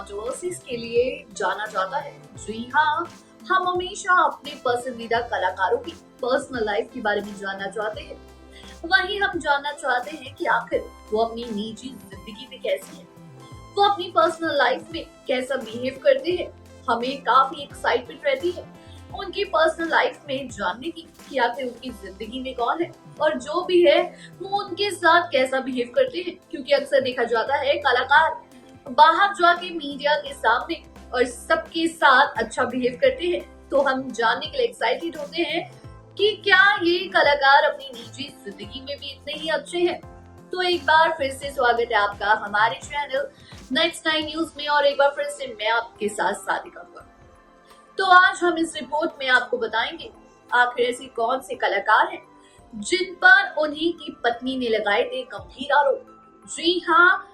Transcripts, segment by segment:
Controversies के लिए जाना जाता है। जी हाँ, हम हमेशा अपने पसंदीदा कलाकारों की पर्सनल लाइफ के बारे में जानना चाहते हैं। वहीं हम जानना चाहते हैं कि आखिर वो अपनी निजी जिंदगी में कैसे हैं, वो अपनी पर्सनल लाइफ में कैसा बिहेव करते हैं। हमें काफी एक्साइटमेंट रहती है उनकी पर्सनल लाइफ में जानने की कि आखिर उनकी जिंदगी में कौन है और जो भी है वो उनके साथ कैसा बिहेव करते हैं। क्योंकि अक्सर देखा जाता है कलाकार बाहर जाके मीडिया के सामने और सबके साथ अच्छा बिहेव करते हैं, तो हम जानने के लिए एक्साइटेड होते हैं कि क्या ये कलाकार अपनी निजी जिंदगी में भी इतने ही अच्छे हैं। तो एक बार फिर से स्वागत है आपका हमारे चैनल नेक्स्ट 9 न्यूज में और एक बार फिर से मैं आपके साथ सादिका कपूर। तो आज हम इस रिपोर्ट में आपको बताएंगे आखिर ऐसी कौन से कलाकार हैं जिन पर उन्हीं की पत्नी ने लगाए थे गंभीर आरोप। जी हाँ,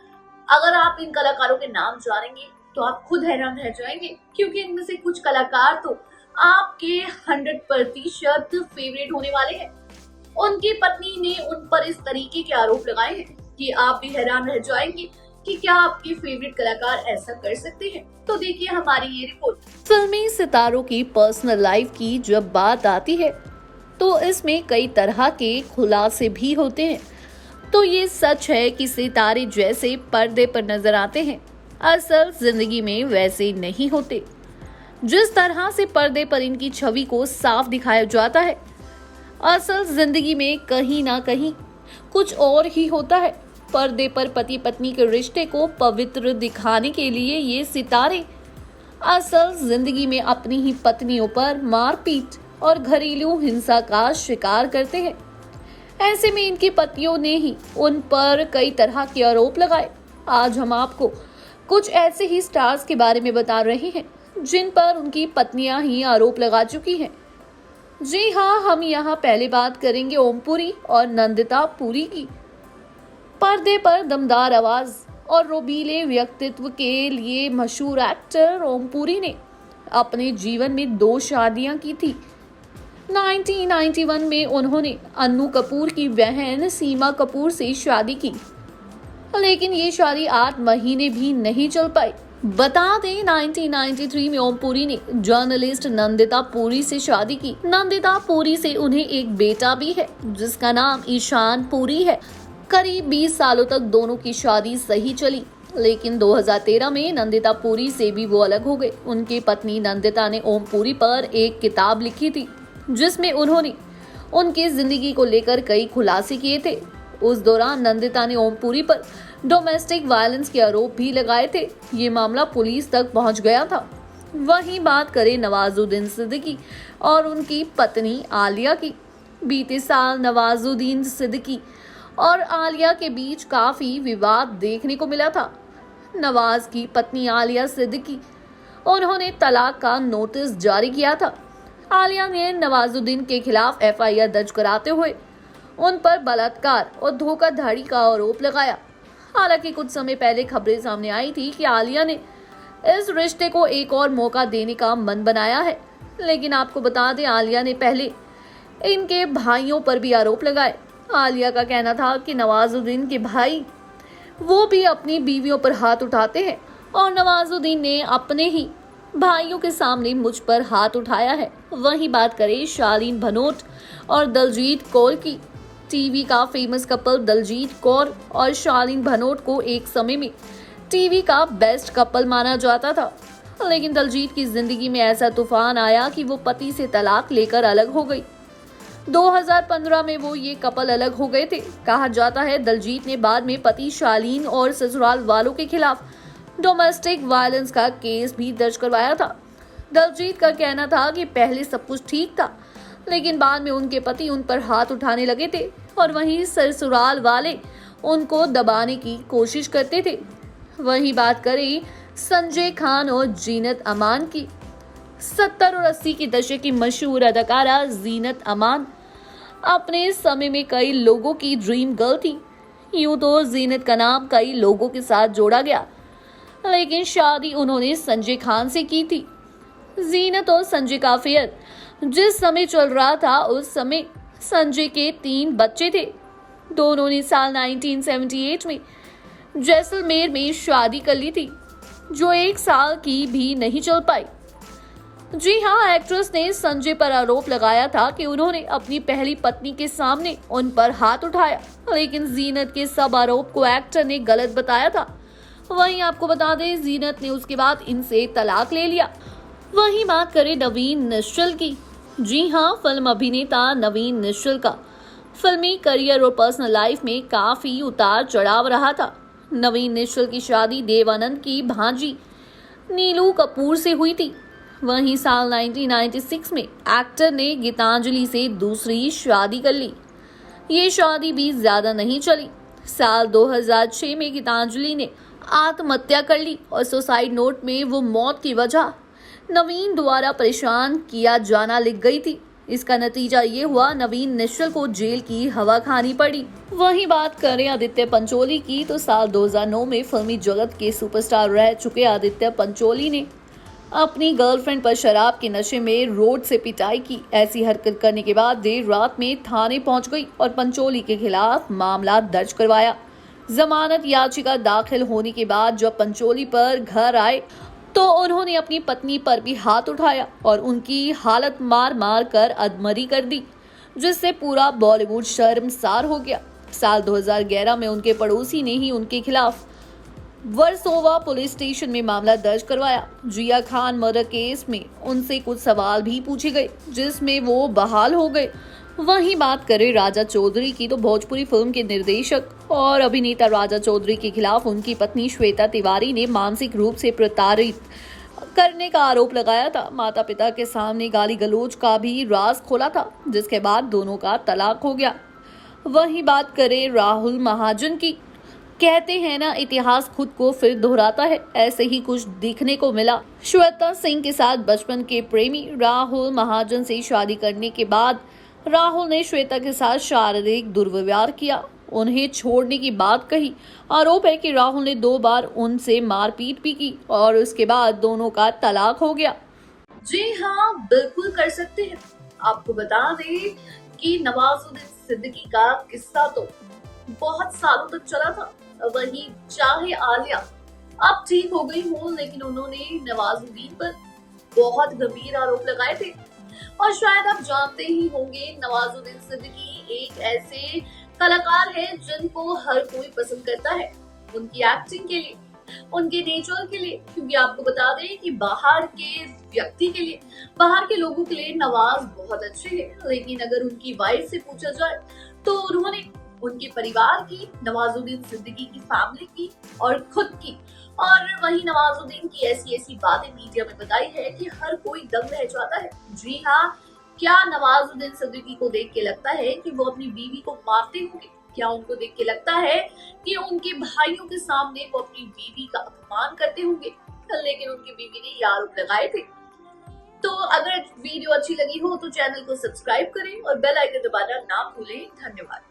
अगर आप इन कलाकारों के नाम जानेंगे तो आप खुद हैरान रह जाएंगे, क्योंकि इनमें से कुछ कलाकार तो आपके 100% फेवरेट होने वाले हैं। उनकी पत्नी ने उन पर इस तरीके के आरोप लगाए हैं कि आप भी हैरान रह जाएंगे कि क्या आपके फेवरेट कलाकार ऐसा कर सकते हैं। तो देखिए हमारी ये रिपोर्ट। फिल्मी सितारों की पर्सनल लाइफ की जब बात आती है तो इसमें कई तरह के खुलासे भी होते हैं। तो ये सच है कि सितारे जैसे पर्दे पर नजर आते हैं असल जिंदगी में वैसे नहीं होते। जिस तरह से पर्दे पर इनकी छवि को साफ दिखाया जाता है असल जिंदगी में कहीं ना कहीं कुछ और ही होता है। पर्दे पर पति पत्नी के रिश्ते को पवित्र दिखाने के लिए ये सितारे असल जिंदगी में अपनी ही पत्नियों पर मारपीट और घरेलू हिंसा का शिकार करते हैं। ऐसे में इनकी पतियों ने ही उन पर कई तरह के आरोप लगाए। आज हम आपको कुछ ऐसे ही स्टार्स के बारे में बता रहे हैं जिन पर उनकी पत्नियां ही आरोप लगा चुकी हैं। जी हाँ, हम यहाँ पहले बात करेंगे ओम पुरी और नंदिता पुरी की। पर्दे पर दमदार आवाज और रोबीले व्यक्तित्व के लिए मशहूर एक्टर ओम पुरी ने अपने जीवन में 2 शादियां की थी। 1991 में उन्होंने अन्नू कपूर की बहन सीमा कपूर से शादी की, लेकिन ये शादी 8 महीने भी नहीं चल पाई। बता दें 1993 में ओम पुरी ने जर्नलिस्ट नंदिता पुरी से शादी की। नंदिता पुरी से उन्हें एक बेटा भी है जिसका नाम ईशान पुरी है। करीब 20 सालों तक दोनों की शादी सही चली, लेकिन 2013 में नंदिता पुरी से भी वो अलग हो गए। उनकी पत्नी नंदिता ने ओम पुरी पर एक किताब लिखी थी जिसमें उन्होंने उनकी जिंदगी को लेकर कई खुलासे किए थे। उस दौरान नंदिता ने ओम पुरी पर डोमेस्टिक वायलेंस के आरोप भी लगाए थे। ये मामला पुलिस तक पहुंच गया था। वहीं बात करें नवाजुद्दीन सिद्दीकी और उनकी पत्नी आलिया की। बीते साल नवाजुद्दीन सिद्दीकी और आलिया के बीच काफी विवाद देखने को मिला था। नवाज की पत्नी आलिया सिद्दीकी उन्होंने तलाक का नोटिस जारी किया था। आलिया ने नवाजुद्दीन के खिलाफ FIR दर्ज कराते हुए उन पर बलात्कार और धोखाधड़ी का आरोप लगाया। हालांकि कुछ समय पहले खबरें सामने आई थी कि आलिया ने इस रिश्ते को एक और मौका देने का मन बनाया है, लेकिन आपको बता दें आलिया ने पहले इनके भाइयों पर भी आरोप लगाए। आलिया का कहना था कि नवाजुद्दीन के भाई वो भी अपनी बीवियों पर हाथ उठाते हैं और नवाजुद्दीन ने अपने ही भाइयों के सामने मुझ पर हाथ उठाया है। वहीं बात करें शालीन भनोट और दलजीत कौर की। टीवी का फेमस कपल दलजीत कौर और शालीन भनोट को एक समय में टीवी का बेस्ट कपल माना जाता था, लेकिन दलजीत की जिंदगी में ऐसा तूफान आया कि वो पति से तलाक लेकर अलग हो गई। 2015 में वो ये कपल अलग हो गए थे। कहा जाता है दलजीत ने बाद में पति शालीन और ससुराल वालों के खिलाफ डोमेस्टिक वायलेंस का केस भी दर्ज करवाया था। दलजीत का कहना था कि पहले सब कुछ ठीक था, लेकिन बाद में उनके पति उन पर हाथ उठाने लगे थे और वहीं ससुराल वाले उनको दबाने की कोशिश करते थे। वहीं बात करें संजय खान और जीनत अमान की। 70 और 80 के दशक की मशहूर अदाकारा जीनत अमान अपने समय में कई लोगों की ड्रीम गर्ल थी। यूं तो जीनत का नाम कई लोगों के साथ जोड़ा गया, लेकिन शादी उन्होंने संजय खान से की थी। जीनत और संजय का अफेयर जिस समय चल रहा था उस समय संजय के 3 बच्चे थे। दोनों ने साल 1978 में जैसलमेर में शादी कर ली थी। जो 1 साल की भी नहीं चल पाई। जी हाँ, एक्ट्रेस ने संजय पर आरोप लगाया था कि उन्होंने अपनी पहली पत्नी के सामने उन पर हाथ उठाया, लेकिन जीनत के सब आरोप को एक्टर ने गलत बताया था। वहीं आपको बता दें, जीनत ने उसके बाद इनसे तलाक ले लिया। वहीं बात करें नवीन निश्चल की। जी हाँ, फिल्म अभिनेता नवीन निश्चल का फिल्मी करियर और पर्सनल लाइफ में काफी उतार चढ़ाव रहा था। नवीन निश्चल की शादी देव आनंद की भांजी नीलू कपूर से हुई थी। वहीं साल 1996 में एक्टर ने गीतांजलि से दूसरी शादी कर ली। ये शादी भी ज्यादा नहीं चली। साल 2006 में गीतांजलि ने आत्महत्या कर ली और सुसाइड नोट में वो मौत की वजह नवीन द्वारा परेशान किया जाना लिख गई थी। इसका नतीजा ये हुआ, नवीन निश्चल को जेल की हवा खानी पड़ी। वहीं बात करें आदित्य पंचोली की, तो साल 2009 में फिल्मी जगत के सुपरस्टार रह चुके आदित्य पंचोली ने अपनी गर्लफ्रेंड पर शराब के नशे में रोड से पिटाई की। ऐसी हरकत करने के बाद देर रात में थाने पहुंच गई और पंचोली के खिलाफ मामला दर्ज करवाया। जमानत याचिका दाखिल होने के बाद जब पंचोली पर घर आए तो उन्होंने अपनी पत्नी पर भी हाथ उठाया और उनकी हालत मार मार कर अधमरी कर दी, जिससे पूरा बॉलीवुड शर्मसार हो गया। साल 2011 में उनके पड़ोसी ने ही उनके खिलाफ वर्सोवा पुलिस स्टेशन में मामला दर्ज करवाया। जिया खान मर्डर केस में उनसे कुछ सवाल भी पूछे गए, जिसमें वो बहाल हो गए। वहीं बात करें राजा चौधरी की, तो भोजपुरी फिल्म के निर्देशक और अभिनेता राजा चौधरी के खिलाफ उनकी पत्नी श्वेता तिवारी ने मानसिक रूप से प्रताड़ित करने का आरोप लगाया था। माता पिता के सामने गाली गलौज का भी राज खोला था, जिसके बाद दोनों का तलाक हो गया। वहीं बात करें राहुल महाजन की, कहते हैं ना, इतिहास खुद को फिर दोहराता है। ऐसे ही कुछ देखने को मिला। श्वेता सिंह के साथ बचपन के प्रेमी राहुल महाजन से शादी करने के बाद राहुल ने श्वेता के साथ शारीरिक दुर्व्यवहार किया, उन्हें छोड़ने की बात कही। आरोप है कि राहुल ने 2 बार उनसे मारपीट भी की और उसके बाद दोनों का तलाक हो गया। जी हाँ, बिल्कुल कर सकते हैं। आपको बता दें कि नवाजुद्दीन सिद्दीकी का किस्सा तो बहुत सालों तक चला था। वहीं चाहे आलिया अब ठीक हो गई हो, लेकिन उन्होंने नवाजुद्दीन पर बहुत गंभीर आरोप लगाए थे। और शायद आप जानते ही होंगे, नवाजुद्दीन सिद्दीकी एक ऐसे कलाकार है जिनको हर कोई पसंद करता है, उनकी एक्टिंग के लिए, उनके नेचर के लिए। क्योंकि आपको बता दें कि बाहर के व्यक्ति के लिए, बाहर के लोगों के लिए नवाज बहुत अच्छे हैं, लेकिन अगर उनकी वाइफ से पूछा जाए तो उन्होंने उनके परिवार की, नवाजुद्दीन सिद्दीकी की फैमिली की और खुद की, और वही नवाजुद्दीन की ऐसी बातें मीडिया में बताई है कि हर कोई दंग रह जाता है। जी हाँ, क्या नवाजुद्दीन सिद्दीकी को देख के लगता है कि वो अपनी बीवी को मारते होंगे? क्या उनको देख के लगता है कि उनके भाइयों के सामने वो अपनी बीवी का अपमान करते होंगे? लेकिन उनकी बीवी ने ये आरोप लगाए थे। तो अगर वीडियो अच्छी लगी हो तो चैनल को सब्सक्राइब करें और बेल आइकन दबाना ना भूलें। धन्यवाद।